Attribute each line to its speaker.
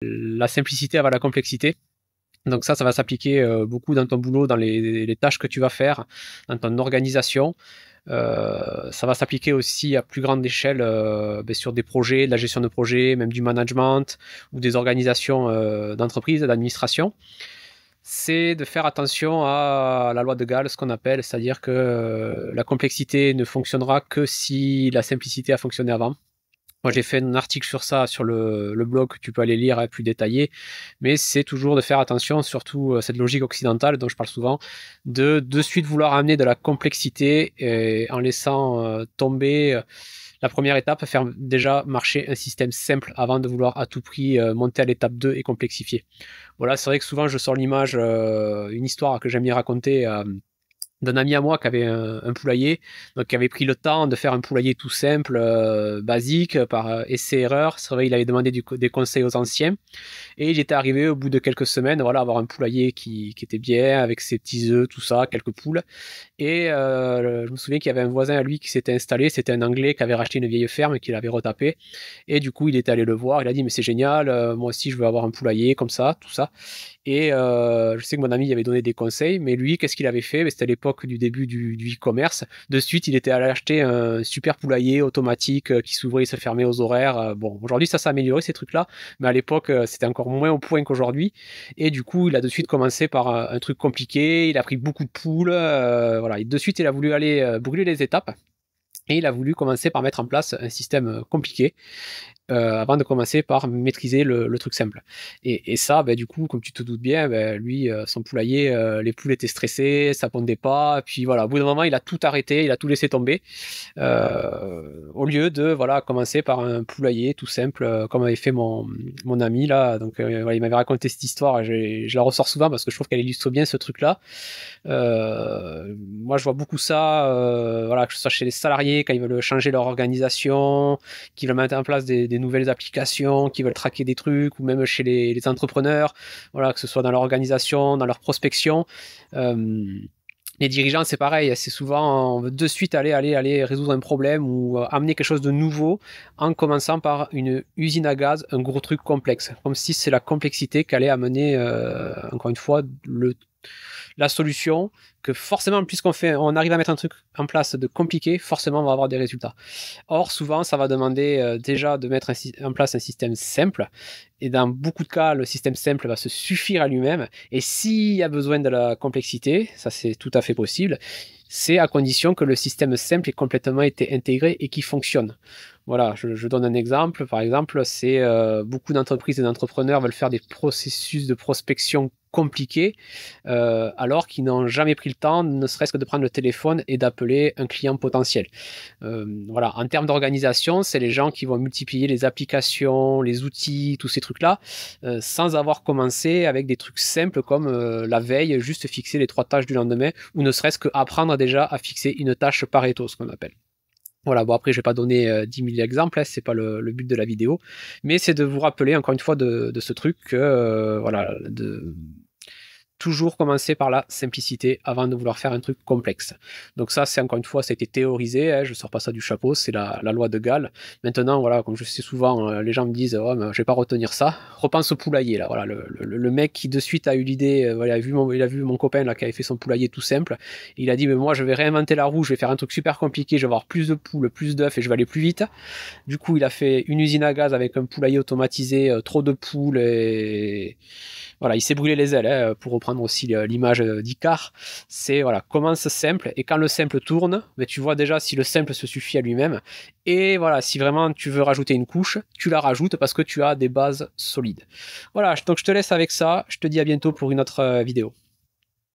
Speaker 1: la simplicité avant la complexité. Donc ça va s'appliquer beaucoup dans ton boulot, dans les tâches que tu vas faire, dans ton organisation. Ça va s'appliquer aussi à plus grande échelle sur des projets, de la gestion de projets, même du management ou des organisations d'entreprise, d'administration. C'est de faire attention à la loi de Gall, ce qu'on appelle, c'est-à-dire que la complexité ne fonctionnera que si la simplicité a fonctionné avant. Moi, j'ai fait un article sur ça sur le blog que tu peux aller lire, plus détaillé, mais c'est toujours de faire attention, surtout cette logique occidentale dont je parle souvent, de suite vouloir amener de la complexité en laissant tomber la première étape, faire déjà marcher un système simple avant de vouloir à tout prix monter à l'étape 2 et complexifier. Voilà, c'est vrai que souvent je sors l'image, une histoire que j'aime bien raconter d'un ami à moi qui avait un poulailler, donc qui avait pris le temps de faire un poulailler tout simple, basique, par essai-erreur. C'est vrai, il avait demandé des conseils aux anciens, et il était arrivé au bout de quelques semaines, voilà, avoir un poulailler qui était bien, avec ses petits œufs, tout ça, quelques poules. Et je me souviens qu'il y avait un voisin à lui qui s'était installé, c'était un Anglais qui avait racheté une vieille ferme et qui l'avait retapé. Et du coup, il était allé le voir, il a dit, mais c'est génial, moi aussi je veux avoir un poulailler comme ça, tout ça. Et je sais que mon ami il avait donné des conseils, mais lui, qu'est-ce qu'il avait fait? C'était à l'époque du début du e-commerce. De suite, il était allé acheter un super poulailler automatique qui s'ouvrait et se fermait aux horaires. Bon, aujourd'hui, ça s'est amélioré, ces trucs-là, mais à l'époque, c'était encore moins au point qu'aujourd'hui. Et du coup, il a de suite commencé par un truc compliqué. Il a pris beaucoup de poules. Voilà. Et de suite, il a voulu aller brûler les étapes. Et il a voulu commencer par mettre en place un système compliqué. Avant de commencer par maîtriser le truc simple. Et ça, du coup, comme tu te doutes bien, lui, son poulailler, les poules étaient stressées, ça pondait pas, puis voilà, au bout d'un moment, il a tout arrêté, il a tout laissé tomber, au lieu de voilà commencer par un poulailler tout simple, comme avait fait mon ami là. Donc voilà, il m'avait raconté cette histoire, je la ressors souvent parce que je trouve qu'elle illustre bien ce truc-là. Moi, je vois beaucoup ça, voilà, que ce soit chez les salariés quand ils veulent changer leur organisation, qui veulent mettre en place des nouvelles applications, qui veulent traquer des trucs, ou même chez les entrepreneurs, voilà, que ce soit dans leur organisation, dans leur prospection. Les dirigeants, c'est pareil, c'est souvent on veut de suite aller résoudre un problème ou amener quelque chose de nouveau en commençant par une usine à gaz, un gros truc complexe, comme si c'est la complexité qui allait amener, encore une fois, la solution, que forcément, on arrive à mettre un truc en place de compliqué, forcément on va avoir des résultats. Or, souvent, ça va demander déjà de mettre en place un système simple, et dans beaucoup de cas, le système simple va se suffire à lui-même, et s'il y a besoin de la complexité, ça c'est tout à fait possible, c'est à condition que le système simple ait complètement été intégré et qu'il fonctionne. Voilà, je donne un exemple. Par exemple, c'est beaucoup d'entreprises et d'entrepreneurs veulent faire des processus de prospection compliqués, alors qu'ils n'ont jamais pris le temps, ne serait-ce que de prendre le téléphone et d'appeler un client potentiel. Voilà, en termes d'organisation, c'est les gens qui vont multiplier les applications, les outils, tous ces trucs-là, sans avoir commencé avec des trucs simples comme la veille, juste fixer les 3 tâches du lendemain, ou ne serait-ce qu'apprendre déjà à fixer une tâche Pareto, ce qu'on appelle. Voilà, bon après je vais pas donner 10 000 exemples, c'est pas le but de la vidéo, mais c'est de vous rappeler encore une fois de ce truc que voilà, de toujours commencer par la simplicité avant de vouloir faire un truc complexe. Donc ça, c'est encore une fois, ça a été théorisé, hein, je sors pas ça du chapeau, c'est la loi de Gall. Maintenant, voilà, comme je sais souvent, les gens me disent, oh, mais je vais pas retenir ça. Repense au poulailler, là, voilà, le mec qui de suite a eu l'idée, voilà, il a vu mon copain là qui avait fait son poulailler tout simple, il a dit, mais moi je vais réinventer la roue, je vais faire un truc super compliqué, je vais avoir plus de poules, plus d'œufs et je vais aller plus vite. Du coup, il a fait une usine à gaz avec un poulailler automatisé, trop de poules, et voilà, il s'est brûlé les ailes, hein, pour reprendre aussi l'image d'Icare. C'est voilà, commence simple, et quand le simple tourne, tu vois déjà si le simple se suffit à lui-même. Et voilà, si vraiment tu veux rajouter une couche, tu la rajoutes parce que tu as des bases solides. Voilà, donc je te laisse avec ça. Je te dis à bientôt pour une autre vidéo.